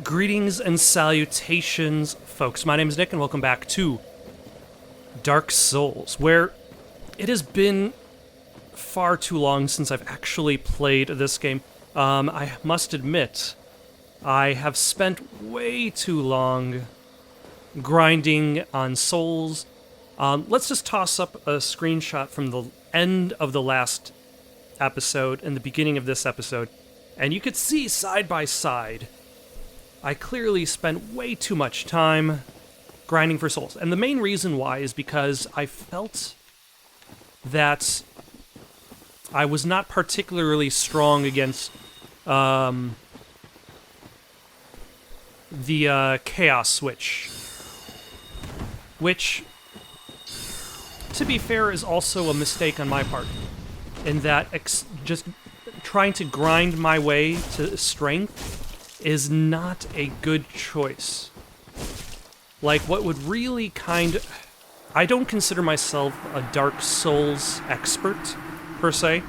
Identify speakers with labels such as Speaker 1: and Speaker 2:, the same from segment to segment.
Speaker 1: Greetings and salutations, folks. My name is Nick, and welcome back to Dark Souls, where it has been far too long since I've actually played this game. I must admit, I have spent way too long grinding on souls. Let's just toss up a screenshot from the end of the last episode and the beginning of this episode, and you could see side by side I clearly spent way too much time grinding for souls. And the main reason why is because I felt that I was not particularly strong against the Chaos Switch. Which, to be fair, is also a mistake on my part. In that just trying to grind my way to strength is not a good choice. Like, what would really I don't consider myself a Dark Souls expert, per se.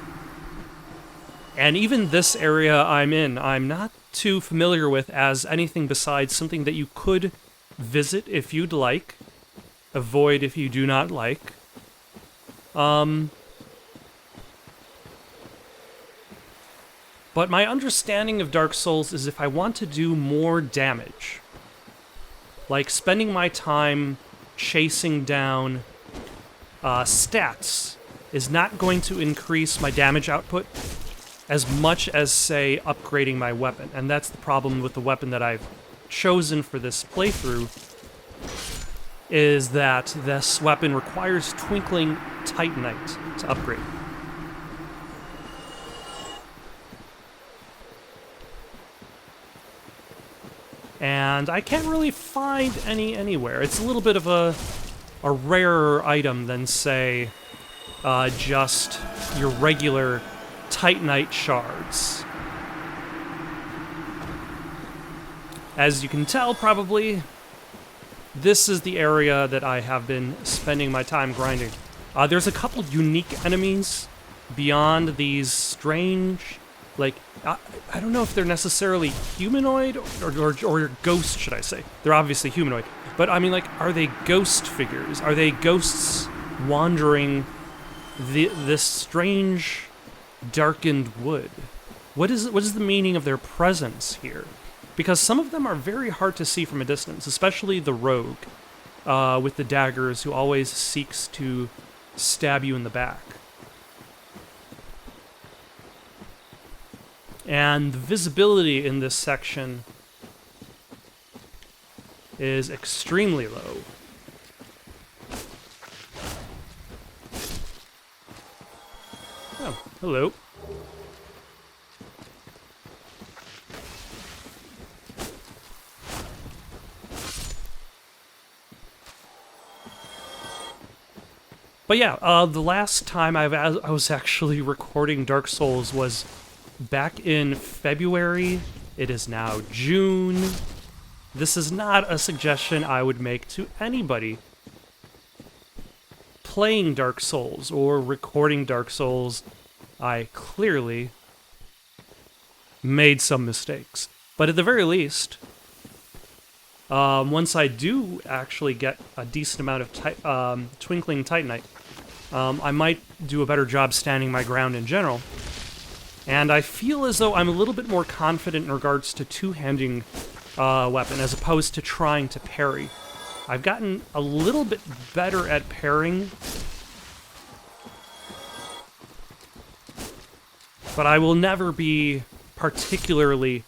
Speaker 1: And even this area I'm in, I'm not too familiar with as anything besides something that you could visit if you'd like, avoid if you do not like. But my understanding of Dark Souls is if I want to do more damage, like spending my time chasing down stats is not going to increase my damage output as much as, say, upgrading my weapon. And that's the problem with the weapon that I've chosen for this playthrough, is that this weapon requires Twinkling Titanite to upgrade. And I can't really find any anywhere. It's a little bit of a rarer item than, say, just your regular Titanite shards. As you can tell, probably, this is the area that I have been spending my time grinding. There's a couple unique enemies beyond these strange, like, I don't know if they're necessarily humanoid or ghost, should I say. They're obviously humanoid. But, I mean, like, are they ghost figures? Are they ghosts wandering this strange, darkened wood? What is the meaning of their presence here? Because some of them are very hard to see from a distance, especially the rogue with the daggers who always seeks to stab you in the back. And the visibility in this section is extremely low. Oh, hello. But yeah, the last time I was actually recording Dark Souls was back in February. It is now June. This is not a suggestion I would make to anybody playing Dark Souls or recording Dark Souls. I clearly made some mistakes. But at the very least, once I do actually get a decent amount of Twinkling Titanite, I might do a better job standing my ground in general. And I feel as though I'm a little bit more confident in regards to two-handing weapon as opposed to trying to parry. I've gotten a little bit better at parrying, but I will never be particularly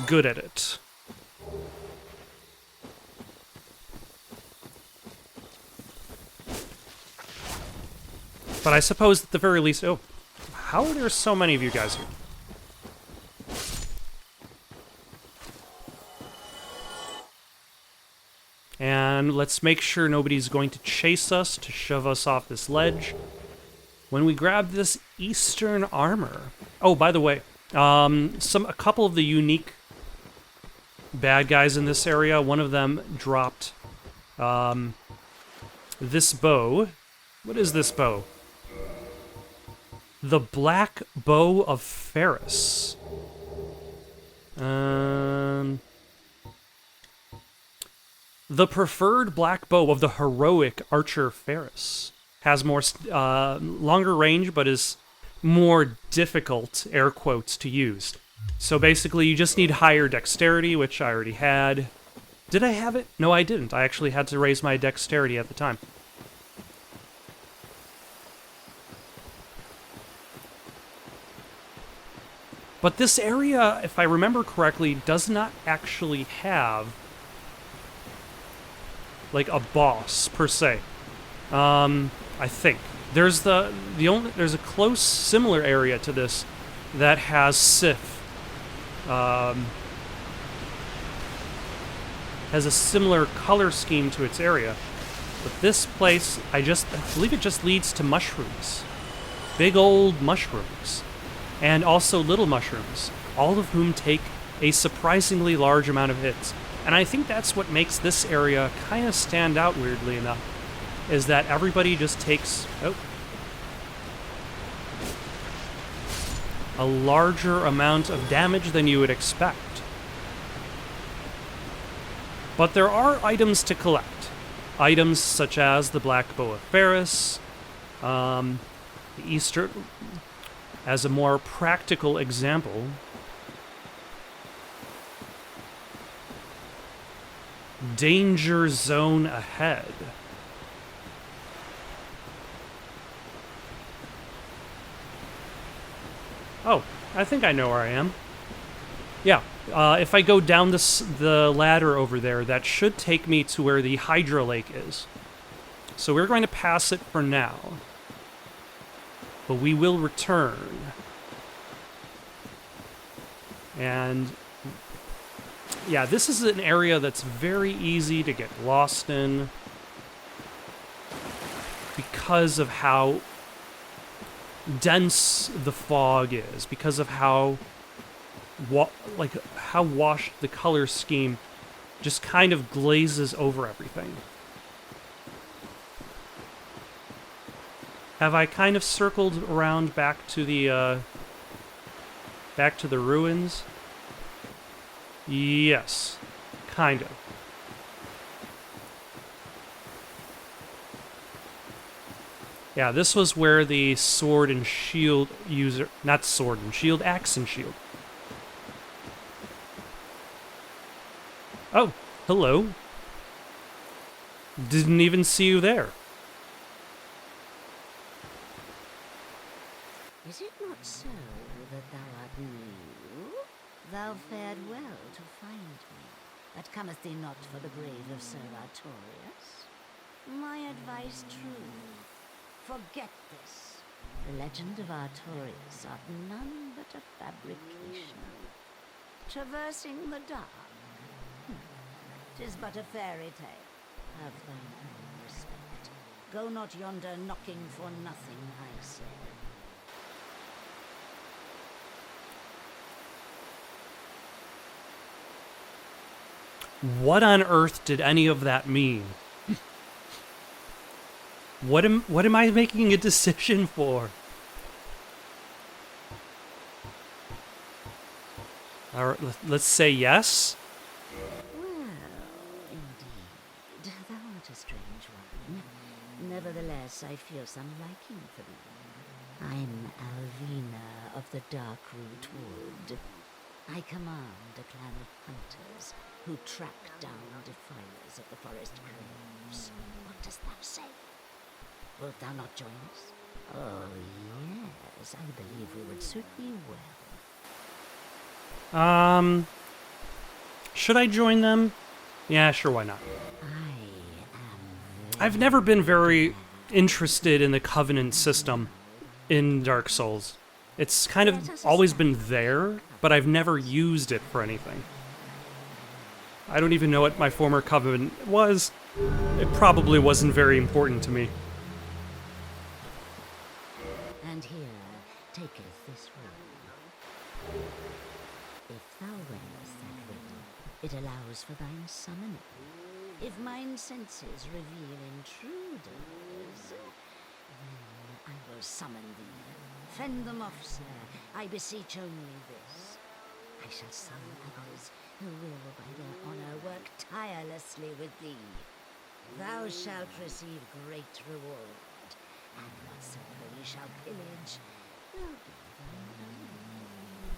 Speaker 1: good at it. But I suppose at the very least... Oh, how are there so many of you guys here? And let's make sure nobody's going to chase us to shove us off this ledge when we grab this Eastern armor. Oh, by the way, a couple of the unique bad guys in this area, one of them dropped this bow. What is this bow? The Black Bow of Ferris. The preferred black bow of the heroic archer Ferris has more longer range, but is more difficult, air quotes, to use. So basically, you just need higher dexterity, which I already had. Did I have it? No, I didn't. I actually had to raise my dexterity at the time. But this area, if I remember correctly, does not actually have like a boss per se. I think there's there's a close similar area to this that has Sif. Has a similar color scheme to its area, but this place, I believe it just leads to mushrooms, big old mushrooms, and also little mushrooms, all of whom take a surprisingly large amount of hits. And I think that's what makes this area kind of stand out, weirdly enough, is that everybody just takes a larger amount of damage than you would expect. But there are items to collect. Items such as the Black Bow of Ferris, the Easter, as a more practical example. Danger zone ahead. Oh, I think I know where I am. Yeah, if I go down the ladder over there, that should take me to where the Hydra Lake is. So we're going to pass it for now. But we will return. And yeah, this is an area that's very easy to get lost in because of how dense the fog is, because of how washed the color scheme just kind of glazes over everything. Have I kind of circled around back to the ruins? Yes, kind of. Yeah, this was where the sword and shield user, not sword and shield, axe and shield. Oh, hello. Didn't even see you there.
Speaker 2: Is it not so that thou art new? Thou fared well to find me, but cometh thee not for the grave of Sir Artorius? My advice true. Forget this. The legend of Artorius art none but a fabrication. Traversing the dark. 'Tis but a fairy tale. Have thine own respect. Go not yonder knocking for nothing, I say.
Speaker 1: What on earth did any of that mean? What am I making a decision for? All right, let's say yes.
Speaker 2: Well, indeed, thou art a strange one. Nevertheless, I feel some liking for thee. I'm Alvina of the Darkroot Wood. I command a clan of hunters who track down defilers of the forest graves. What dost thou say? Wilt thou not join us? Oh, yes, I believe we would suit thee well.
Speaker 1: Should I join them? Yeah, sure, why not? I've never been very interested in the Covenant system in Dark Souls. It's kind of always been there, but I've never used it for anything. I don't even know what my former Covenant was. It probably wasn't very important to me.
Speaker 2: And here taketh this room. If thou wearest that ring, it allows for thine summoning. If mine senses reveal intruders, then I will summon thee. Fend them off, sir. I beseech only this. I shall summon others who will, by their honor, work tirelessly with thee. Thou shalt receive great reward, and whatsoever we shall pillage will be thine own.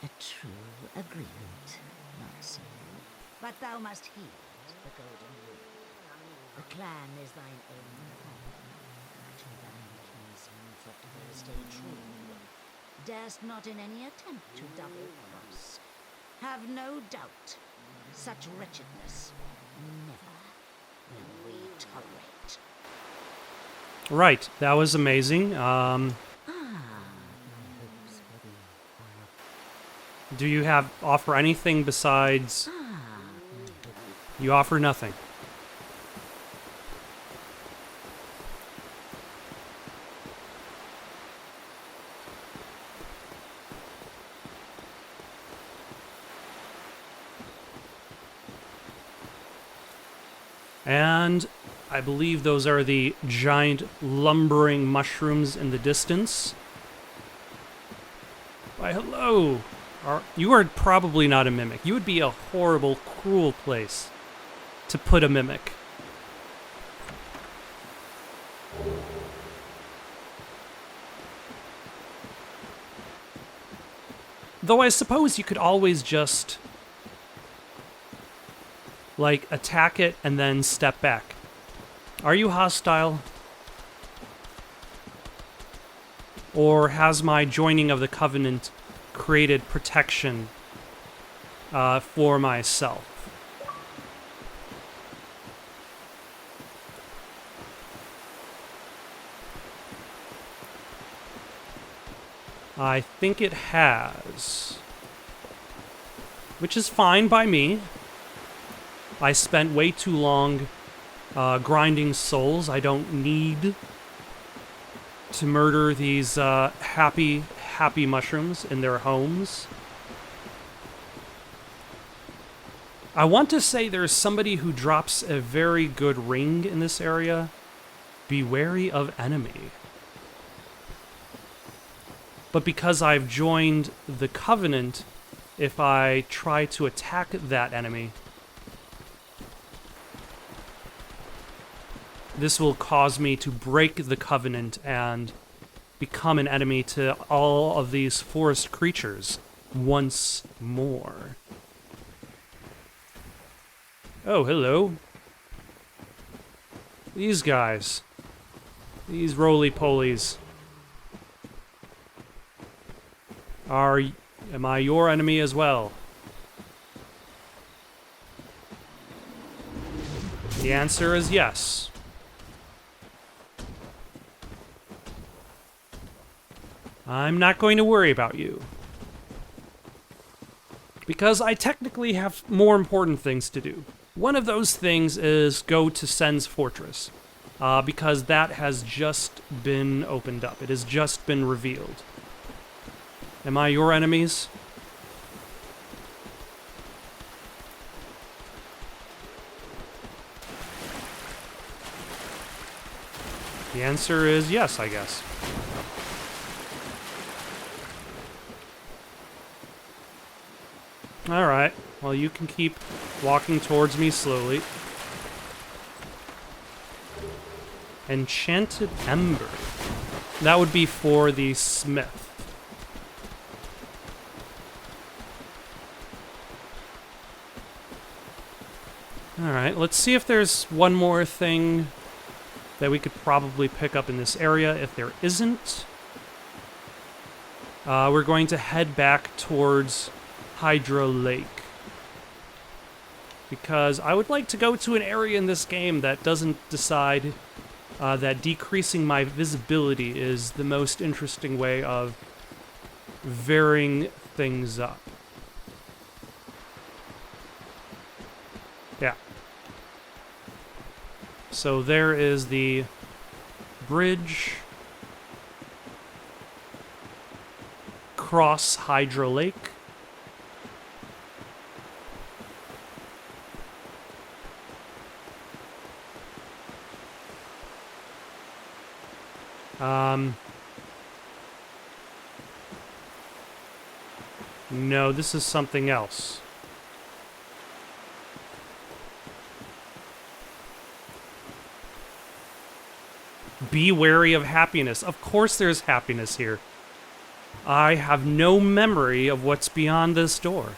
Speaker 2: A true agreement, not so? But thou must heed the golden rule. The clan is thine own home. To thine kinsmen forever stay true. Darest not in any attempt to double cross. Have no doubt, such wretchedness never will we tolerate.
Speaker 1: Right, that was amazing.
Speaker 2: My hopes for thee are
Speaker 1: Do you offer anything besides... You offer nothing. And I believe those are the giant lumbering mushrooms in the distance. Why, hello! You are probably not a mimic. You would be a horrible, cruel place to put a mimic. Though I suppose you could always just... like, attack it and then step back. Are you hostile? Or has my joining of the Covenant created protection for myself? I think it has. Which is fine by me. I spent way too long grinding souls. I don't need to murder these happy mushrooms in their homes. I want to say there's somebody who drops a very good ring in this area. Be wary of enemy. But because I've joined the Covenant, if I try to attack that enemy, this will cause me to break the Covenant and become an enemy to all of these forest creatures once more. Oh, hello. These guys. These roly-polies. Am I your enemy as well? The answer is yes. I'm not going to worry about you. Because I technically have more important things to do. One of those things is go to Sen's Fortress. Because that has just been opened up. It has just been revealed. Am I your enemies? The answer is yes, I guess. Alright, well, you can keep walking towards me slowly. Enchanted Ember. That would be for the smith. Alright, let's see if there's one more thing that we could probably pick up in this area. If there isn't, we're going to head back towards Hydra Lake. Because I would like to go to an area in this game that doesn't decide that decreasing my visibility is the most interesting way of varying things up. Yeah. So there is the bridge across Hydra Lake. No, this is something else. Be wary of happiness. Of course there's happiness here. I have no memory of what's beyond this door.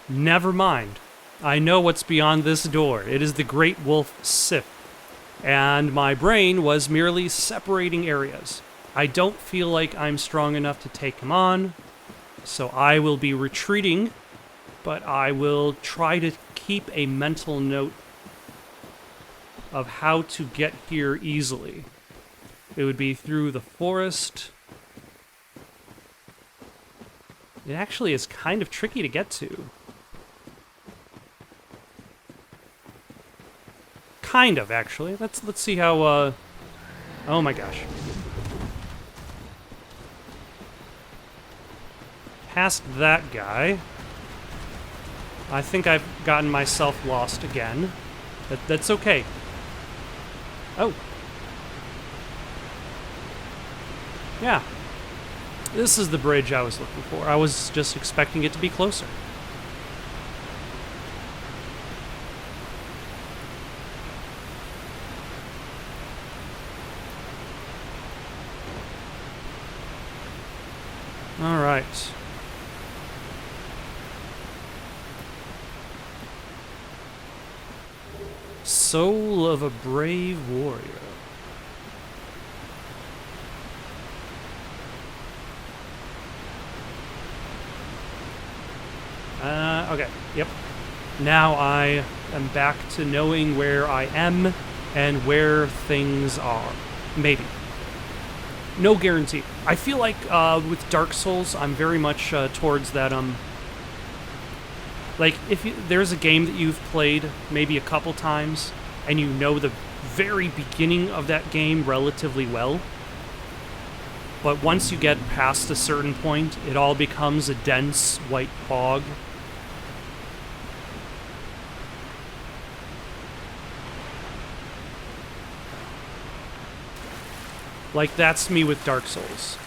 Speaker 1: Never mind. I know what's beyond this door. It is the Great Wolf Sith. And my brain was merely separating areas. I don't feel like I'm strong enough to take him on, so I will be retreating, but I will try to keep a mental note of how to get here easily. It would be through the forest. It actually is kind of tricky to get to. Kind of, actually. Let's see how, oh my gosh. Past that guy. I think I've gotten myself lost again. That's okay. Oh. Yeah. This is the bridge I was looking for. I was just expecting it to be closer. All right. Soul of a brave warrior. Okay, yep. Now I am back to knowing where I am and where things are. Maybe. No guarantee. I feel like with Dark Souls, I'm very much towards that, like, if there's a game that you've played maybe a couple times, and you know the very beginning of that game relatively well, but once you get past a certain point, it all becomes a dense white fog. Like, that's me with Dark Souls.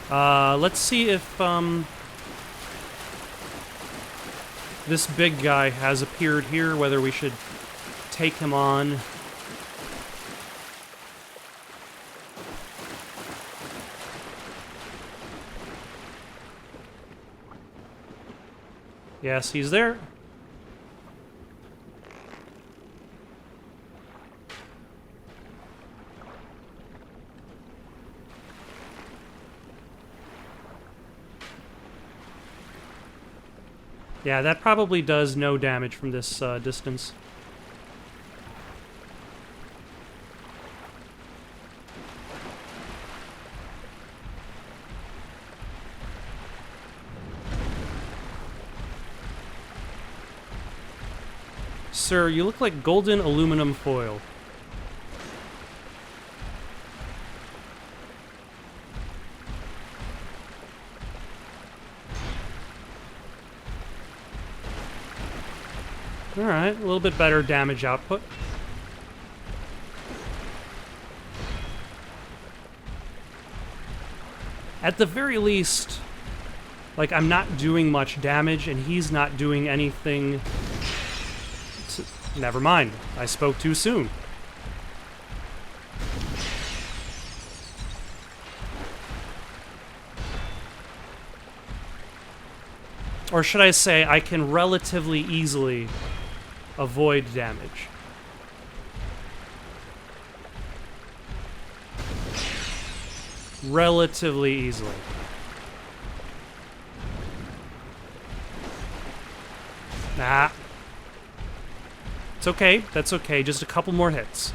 Speaker 1: Let's see if, this big guy has appeared here, whether we should take him on. Yes, he's there. Yeah, that probably does no damage from this distance. Sir, you look like golden aluminum foil. Alright, a little bit better damage output. At the very least, like, I'm not doing much damage, and he's not doing anything to... Never mind, I spoke too soon. Or should I say, I can relatively easily avoid damage. Relatively easily. Nah. It's okay, that's okay, just a couple more hits.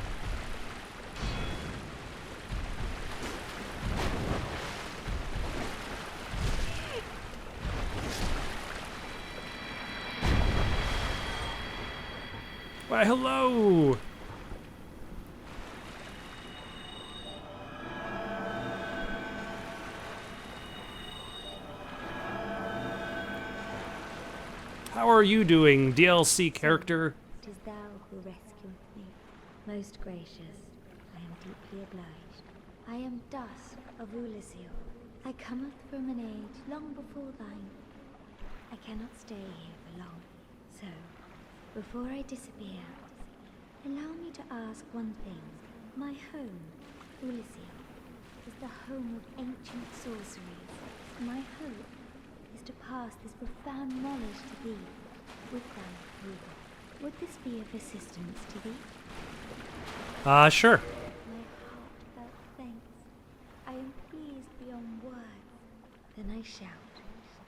Speaker 1: Why, hello! How are you doing, DLC character?
Speaker 3: It is thou who rescueth me. Most gracious, I am deeply obliged. I am Dusk of Ulyssil. I cometh from an age long before thine. I cannot stay here for long, so, before I disappear, allow me to ask one thing. My home, Ulyssil, is the home of ancient sorceries. My hope is to pass this profound knowledge to thee, with thine approval. Would this be of assistance to thee?
Speaker 1: Sure.
Speaker 3: My heartfelt thanks. I am pleased beyond words. Then I shout,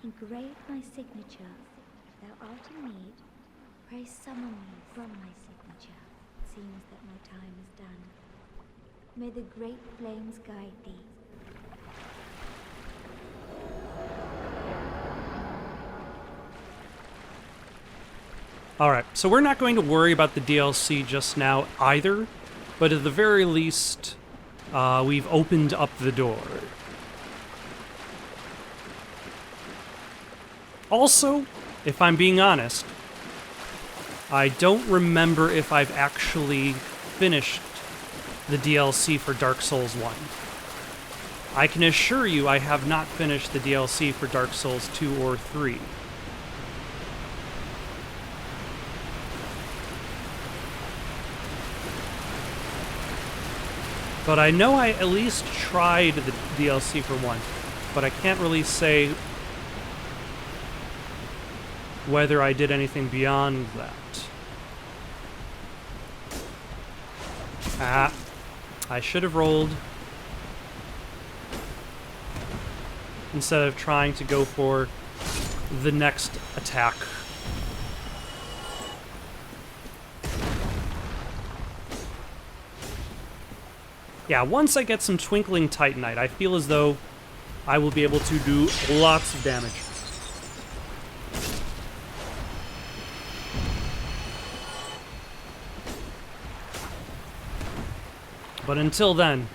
Speaker 3: engrave my signature. Thou art in need. Pray summon me from my signature. It seems that my time is done. May the great flames guide thee.
Speaker 1: Alright, so we're not going to worry about the DLC just now either, but at the very least, we've opened up the door. Also, if I'm being honest, I don't remember if I've actually finished the DLC for Dark Souls 1. I can assure you I have not finished the DLC for Dark Souls 2 or 3. But I know I at least tried the DLC for 1, but I can't really say whether I did anything beyond that. Ah, I should have rolled instead of trying to go for the next attack. Yeah, once I get some Twinkling Titanite, I feel as though I will be able to do lots of damage. But until then,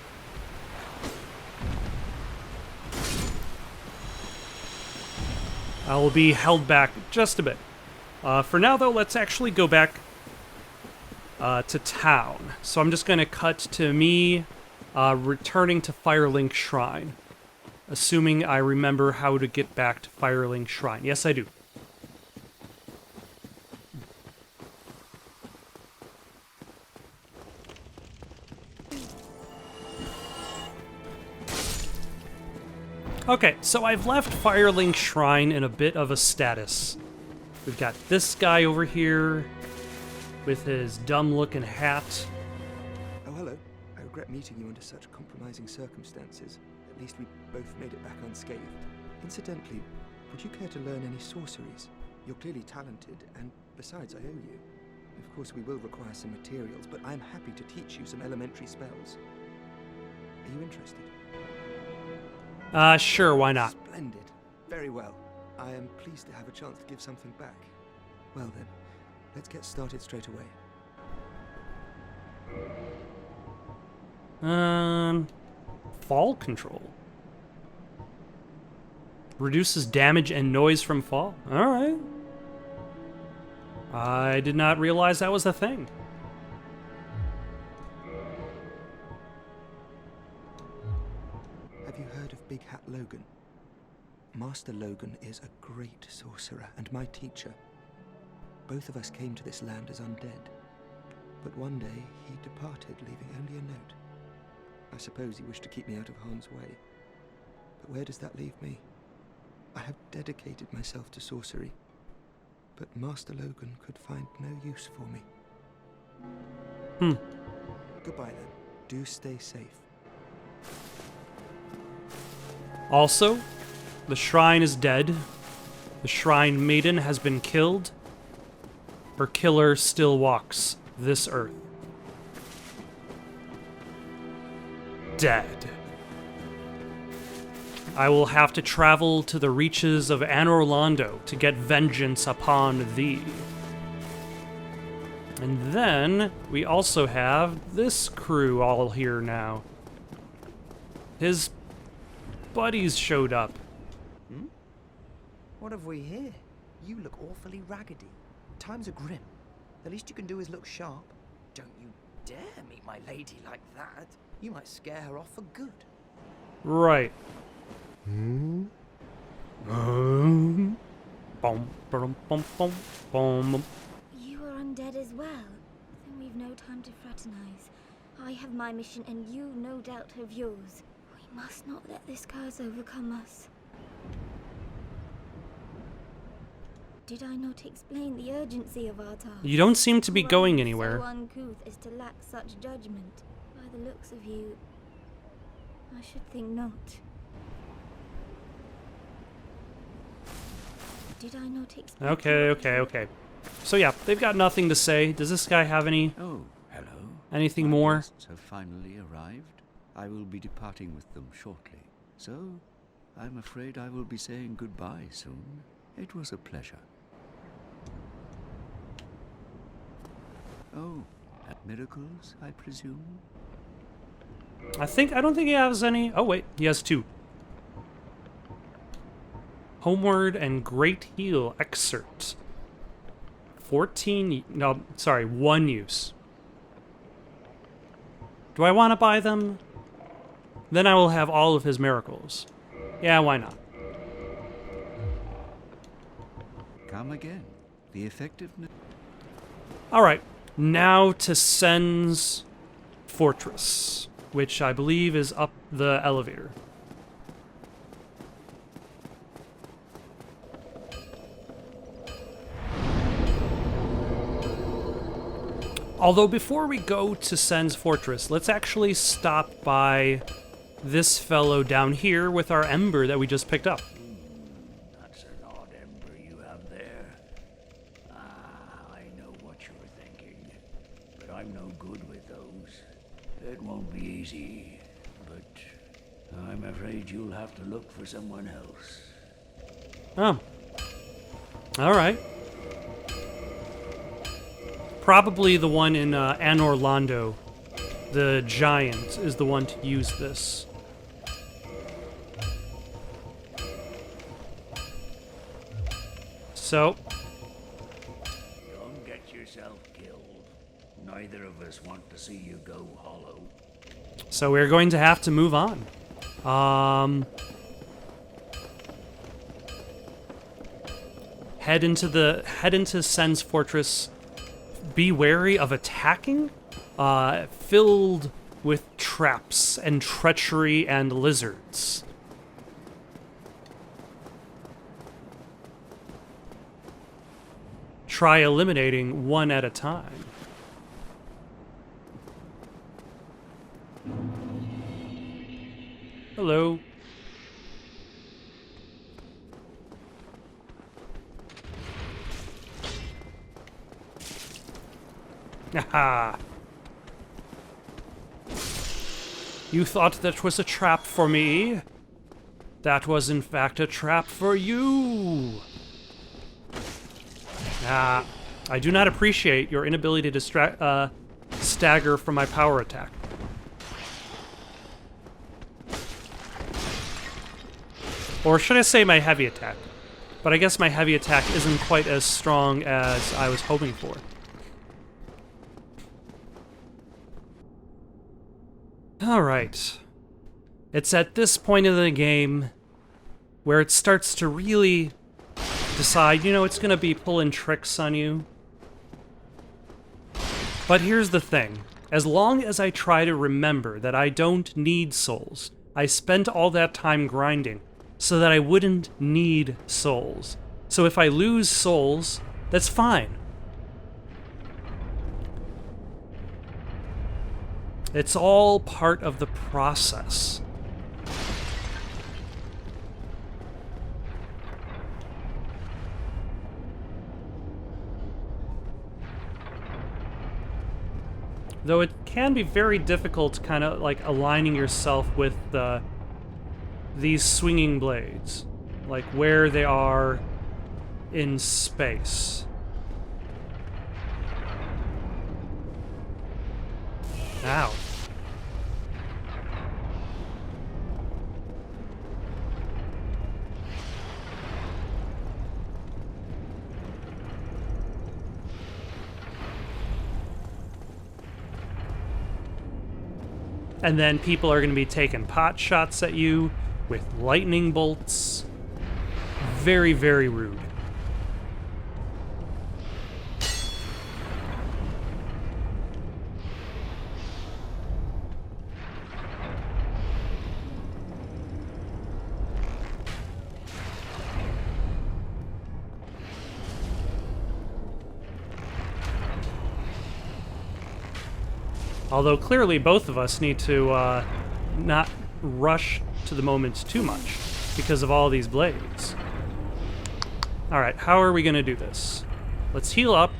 Speaker 1: I will be held back just a bit. For now, though, let's actually go back to town. So I'm just going to cut to me returning to Firelink Shrine, assuming I remember how to get back to Firelink Shrine. Yes, I do. Okay, so I've left Firelink Shrine in a bit of a status. We've got this guy over here with his dumb-looking hat.
Speaker 4: Oh, hello. I regret meeting you under such compromising circumstances. At least we both made it back unscathed. Incidentally, would you care to learn any sorceries? You're clearly talented, and besides, I owe you. Of course, we will require some materials, but I'm happy to teach you some elementary spells. Are you interested?
Speaker 1: Sure, why not?
Speaker 4: Splendid. Very well. I am pleased to have a chance to give something back. Well then, let's get started straight away.
Speaker 1: Fall control. Reduces damage and noise from fall. Alright. I did not realize that was a thing.
Speaker 4: Have you heard of Big Hat Logan? Master Logan is a great sorcerer and my teacher. Both of us came to this land as undead. But one day, he departed, leaving only a note. I suppose he wished to keep me out of harm's way. But where does that leave me? I have dedicated myself to sorcery. But Master Logan could find no use for me. Goodbye then. Do stay safe.
Speaker 1: Also, the shrine is dead. The shrine maiden has been killed. Her killer still walks this earth. Dead. I will have to travel to the reaches of Anor Londo to get vengeance upon thee. And then, we also have this crew all here now. His buddies showed up.
Speaker 5: What have we here? You look awfully raggedy. Times are grim. The least you can do is look sharp. Don't you dare meet my lady like that. You might scare her off for good.
Speaker 1: Right. Boom, boom, boom, boom, boom.
Speaker 3: You are undead as well. Then we've no time to fraternize. I have my mission and you no doubt have yours. We must not let this curse overcome us. Did I not explain the urgency of our task?
Speaker 1: You don't seem to be
Speaker 3: One
Speaker 1: going anywhere.
Speaker 3: so uncouth as to lack such judgment. By the looks of you, I should think not. Did I not explain?
Speaker 1: Okay. So yeah, they've got nothing to say. Does this guy have any?
Speaker 6: Oh, hello.
Speaker 1: Anything
Speaker 6: My
Speaker 1: more?
Speaker 6: guests have finally arrived. I will be departing with them shortly. So, I'm afraid I will be saying goodbye soon. It was a pleasure. Oh, miracles, I presume?
Speaker 1: I don't think he has any. Oh wait, he has 2. Homeward and Great Heal excerpt. 1 use. Do I want to buy them? Then I will have all of his miracles. Yeah, why not?
Speaker 6: Come again. The effectiveness...
Speaker 1: Alright, now to Sen's Fortress, which I believe is up the elevator. Although before we go to Sen's Fortress, let's actually stop by this fellow down here with our ember that we just picked up.
Speaker 7: That's an odd ember you have there. I know what you were thinking, but I'm no good with those. It won't be easy, but I'm afraid you'll have to look for someone else.
Speaker 1: Oh. Alright. Probably the one in Anor Londo. The giant is the one to use this. So,
Speaker 7: Don't get yourself killed. Neither of us want to see you go hollow.
Speaker 1: so we're going to have to move on. Head into Sen's Fortress. Be wary of attacking, filled with traps and treachery and lizards. Try eliminating one at a time. Hello. Aha! You thought that was a trap for me? That was in fact a trap for you! I do not appreciate your inability to stagger from my power attack. Or should I say my heavy attack? But I guess my heavy attack isn't quite as strong as I was hoping for. Alright. It's at this point in the game where it starts to really decide, it's gonna be pulling tricks on you. But here's the thing. As long as I try to remember that I don't need souls, I spent all that time grinding so that I wouldn't need souls. So if I lose souls, that's fine. It's all part of the process. Though it can be very difficult kind of like aligning yourself with these swinging blades, like where they are in space. Ow. And then people are going to be taking pot shots at you with lightning bolts. Very, very rude. Although clearly both of us need to not rush to the moment too much because of all these blades. Alright, how are we going to do this? Let's heal up.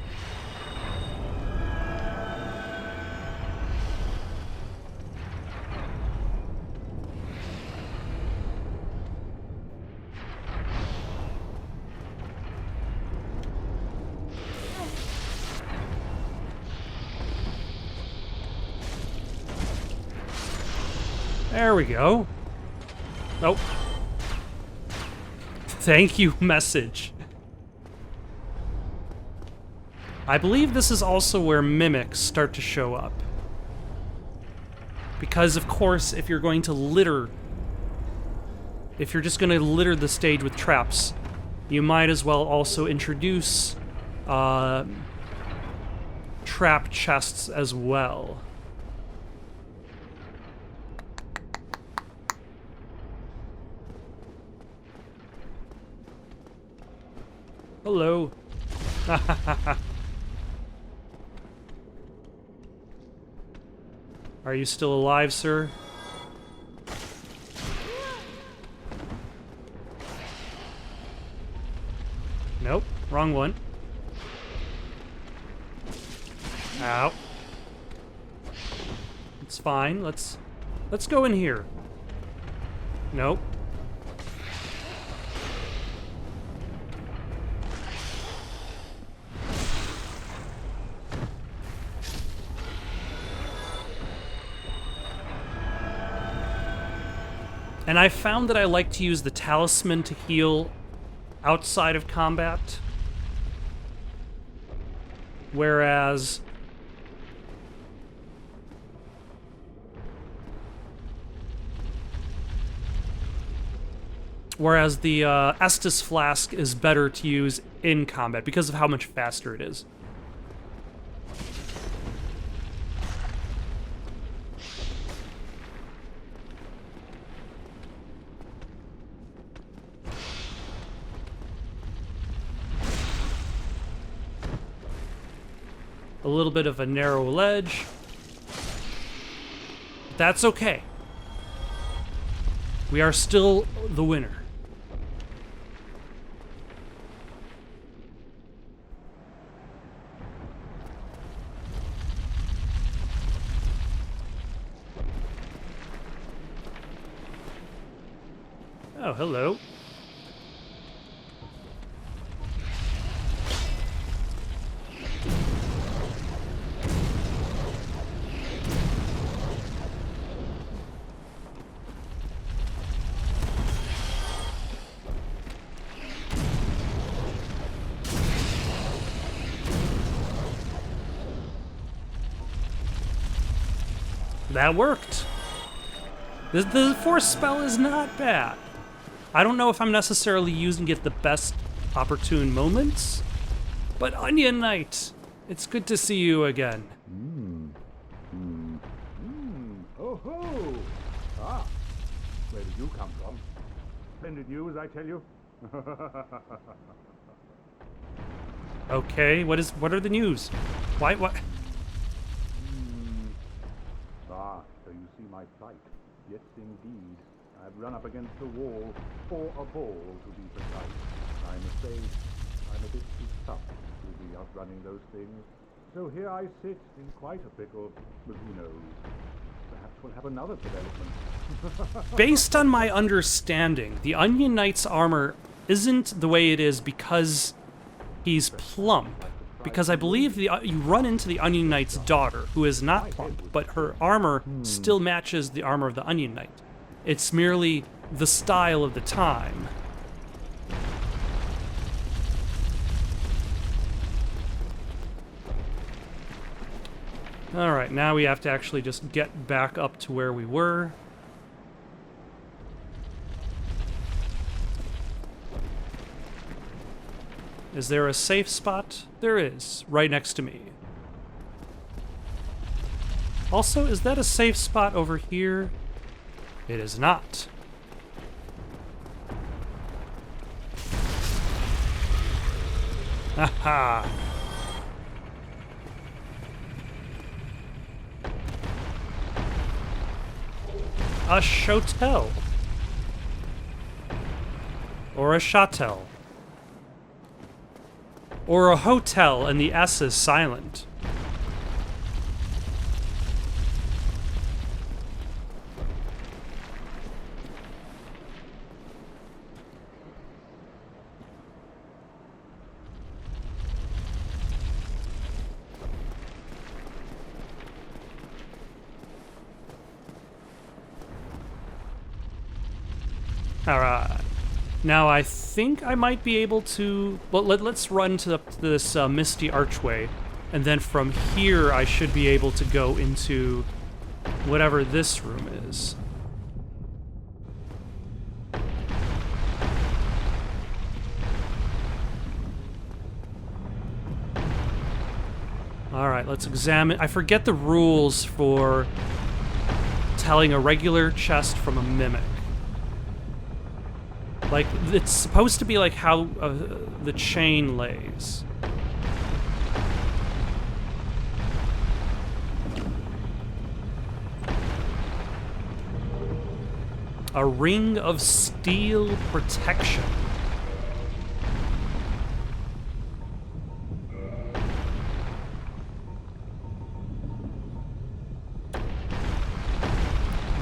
Speaker 1: There we go. Nope. Thank you, message. I believe this is also where mimics start to show up. Because, of course, if you're going to litter... If you're just going to litter the stage with traps, you might as well also introduce trap chests as well. Hello. Are you still alive, sir? Nope, wrong one. Ow. It's fine. Let's go in here. Nope. And I found that I like to use the talisman to heal outside of combat. Whereas the Estus Flask is better to use in combat because of how much faster it is. A little bit of a narrow ledge. That's okay. We are still the winner. Oh, hello. That worked. The force spell is not bad. I don't know if I'm necessarily using it the best opportune moments, but Onion Knight, it's good to see you again.
Speaker 8: Oh ho! Ah, where did you come from? Splendid news, I tell you.
Speaker 1: Okay, what are the news? Why, what?
Speaker 8: Ah, so you see my plight. Yes, indeed. I've run up against a wall, or a ball to be precise. I must say, I'm a bit too tough to be outrunning those things. So here I sit in quite a pickle, but who knows? Perhaps we'll have another development.
Speaker 1: Based on my understanding, the Onion Knight's armor isn't the way it is because he's plump. Because I believe you run into the Onion Knight's daughter, who is not plump, but her armor still matches the armor of the Onion Knight. It's merely the style of the time. Alright, now we have to actually just get back up to where we were. Is there a safe spot? There is, right next to me. Also, is that a safe spot over here? It is not. Haha. A shotel. Or a chatel. Or a hotel and the S is silent. Alright. Now I think I might be able to... Well, let's run to this misty archway. And then from here I should be able to go into whatever this room is. Alright, let's examine... I forget the rules for telling a regular chest from a mimic. Like, it's supposed to be like how the chain lays. A ring of steel protection.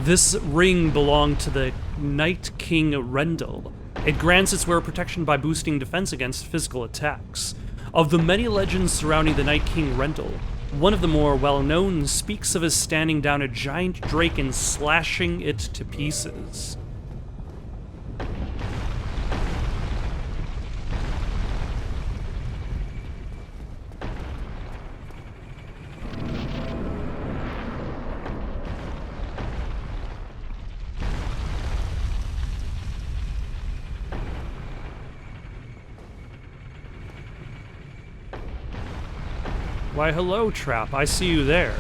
Speaker 1: This ring belonged to the Night King Rendell. It grants its wearer protection by boosting defense against physical attacks. Of the many legends surrounding the Night King Rendell, one of the more well-known speaks of his standing down a giant drake and slashing it to pieces. Why, hello, Trap. I see you there.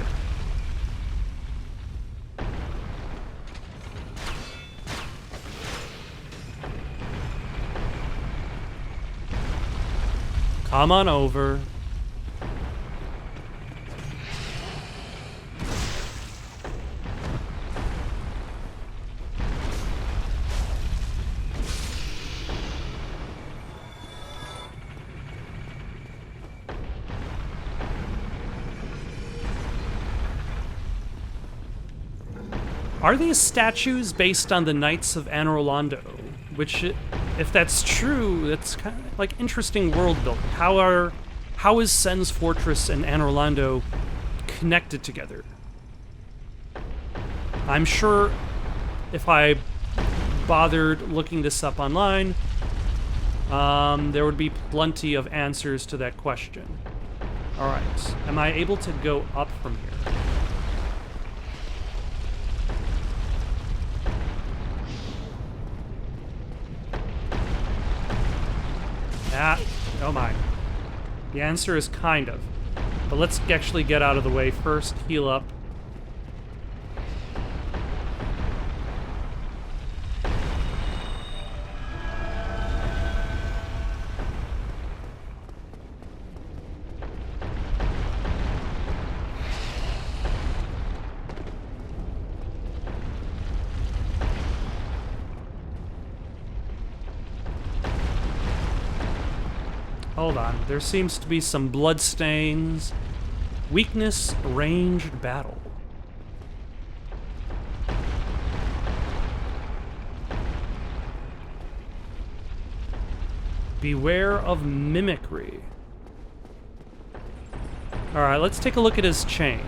Speaker 1: Come on over. Are these statues based on the Knights of Anor Londo? Which, if that's true, that's kind of like interesting world building. How is Sen's Fortress and Anor Londo connected together? I'm sure if I bothered looking this up online, there would be plenty of answers to that question. Alright, am I able to go up from here? Oh my. The answer is kind of. But let's actually get out of the way first, heal up. Hold on, there seems to be some bloodstains. Weakness, ranged battle. Beware of mimicry. Alright, let's take a look at his chain.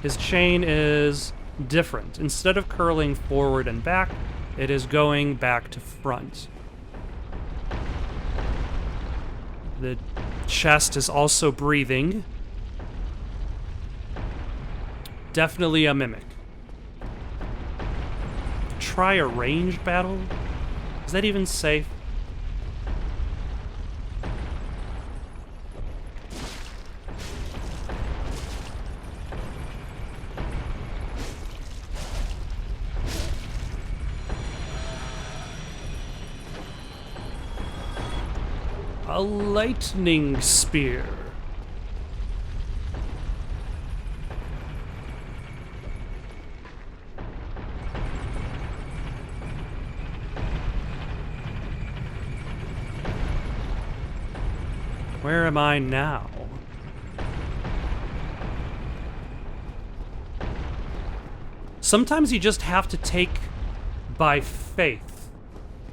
Speaker 1: His chain is different. Instead of curling forward and back, it is going back to front. The chest is also breathing. Definitely a mimic. Try a ranged battle? Is that even safe? A lightning spear. Where am I now? Sometimes you just have to take by faith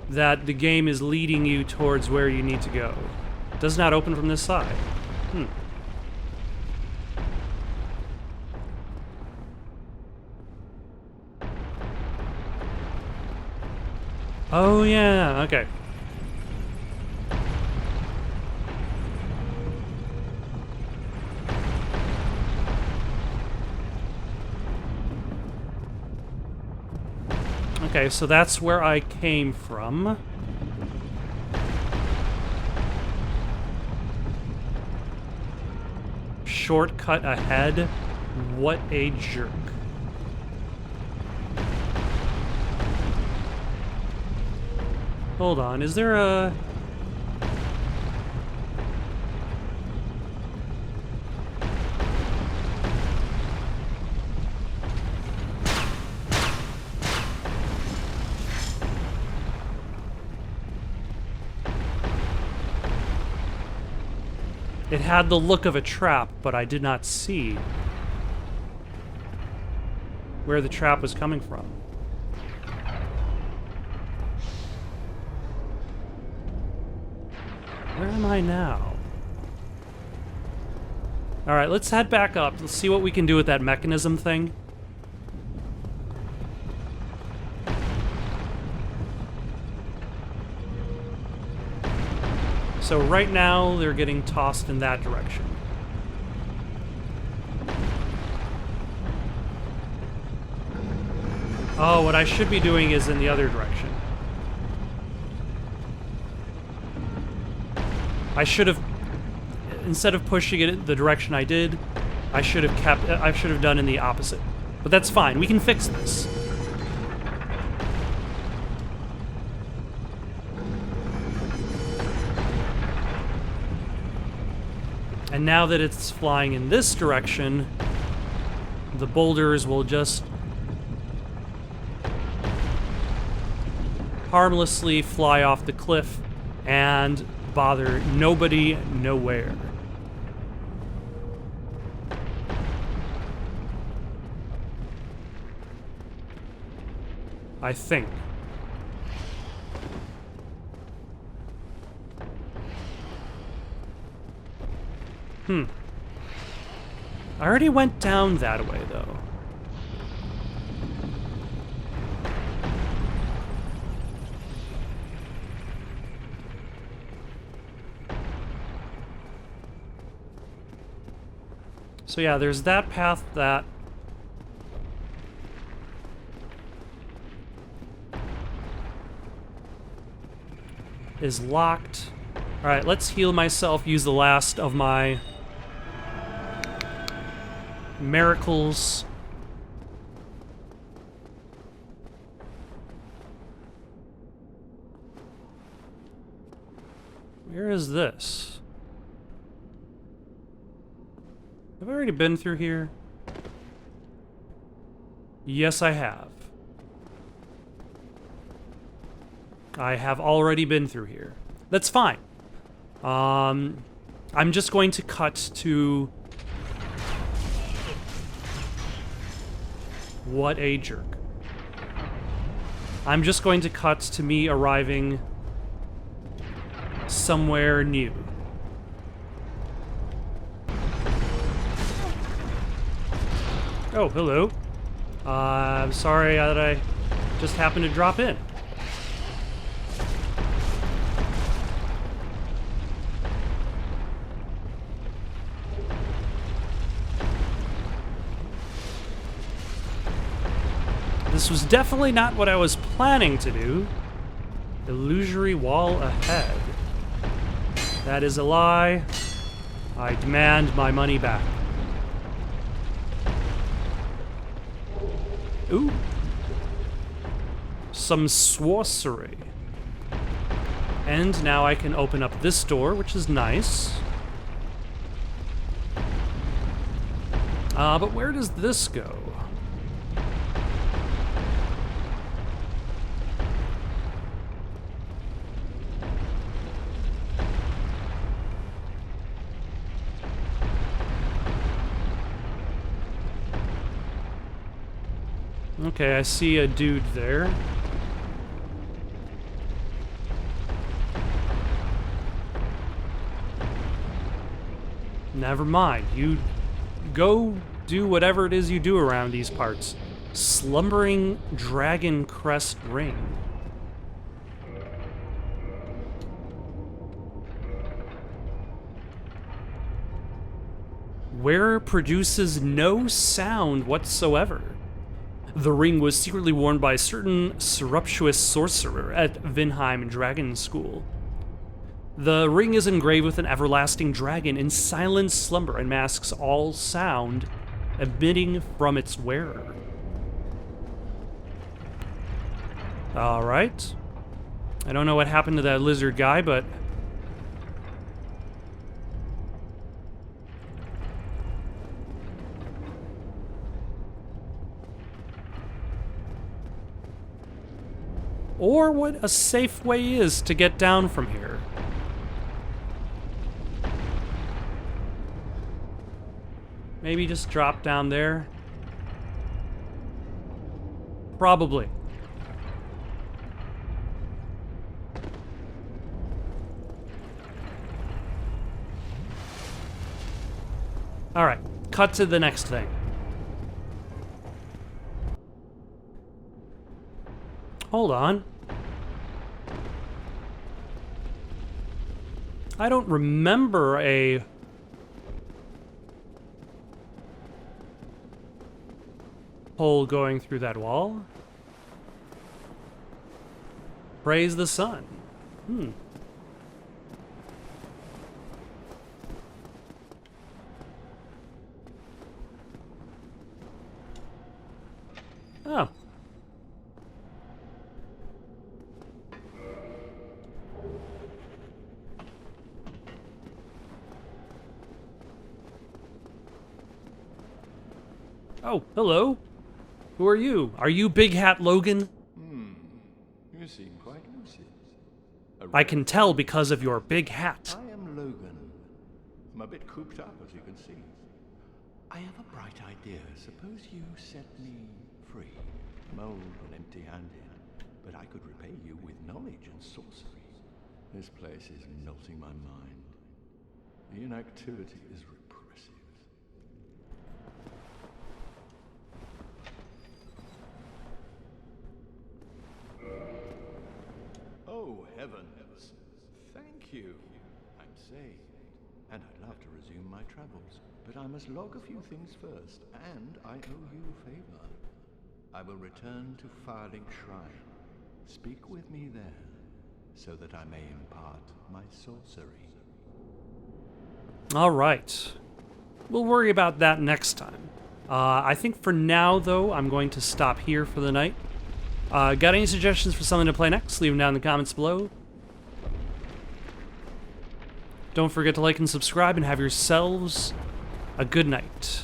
Speaker 1: that the game is leading you towards where you need to go. Does not open from this side. Oh yeah, okay. Okay, so that's where I came from. Shortcut ahead. What a jerk. Hold on, is there a... It had the look of a trap, but I did not see where the trap was coming from. Where am I now? Alright, let's head back up. Let's see what we can do with that mechanism thing. So right now, they're getting tossed in that direction. Oh, what I should be doing is in the other direction. I should have, instead of pushing it the direction I did, I should have done in the opposite. But that's fine, we can fix this. And now that it's flying in this direction, the boulders will just harmlessly fly off the cliff and bother nobody nowhere. I think. I already went down that way, though. So yeah, there's that path that... is locked. Alright, let's heal myself, use the last of my... miracles. Where is this? Have I already been through here? Yes, I have. I have already been through here. That's fine. I'm just going to cut to... What a jerk. I'm just going to cut to me arriving somewhere new. Oh, hello. I'm sorry that I just happened to drop in. This was definitely not what I was planning to do. Illusory wall ahead. That is a lie. I demand my money back. Ooh. Some sorcery. And now I can open up this door, which is nice. But where does this go? Okay, I see a dude there. Never mind. You go do whatever it is you do around these parts. Slumbering Dragon Crest Ring. Wearer produces no sound whatsoever. The ring was secretly worn by a certain surreptitious sorcerer at Vinheim Dragon School. The ring is engraved with an everlasting dragon in silent slumber and masks all sound emitting from its wearer. Alright. I don't know what happened to that lizard guy, but... or what a safe way is to get down from here. Maybe just drop down there? Probably. Alright, cut to the next thing. Hold on. I don't remember a... hole going through that wall. Praise the sun. Oh. Oh, hello. Who are you? Are you Big Hat Logan?
Speaker 6: You seem quite lucid.
Speaker 1: I can tell because of your big hat.
Speaker 6: I am Logan. I'm a bit cooped up, as you can see. I have a bright idea. Suppose you set me free. I'm old and empty-handed, but I could repay you with knowledge and sorcery. This place is melting my mind. The inactivity is repressive. Oh, heavens. Thank you. I'm saved. And I'd love to resume my travels. But I must log a few things first, and I owe you a favor. I will return to Firling Shrine. Speak with me there, so that I may impart my sorcery.
Speaker 1: All right. We'll worry about that next time. I think for now, though, I'm going to stop here for the night. Got any suggestions for something to play next? Leave them down in the comments below. Don't forget to like and subscribe, and have yourselves a good night.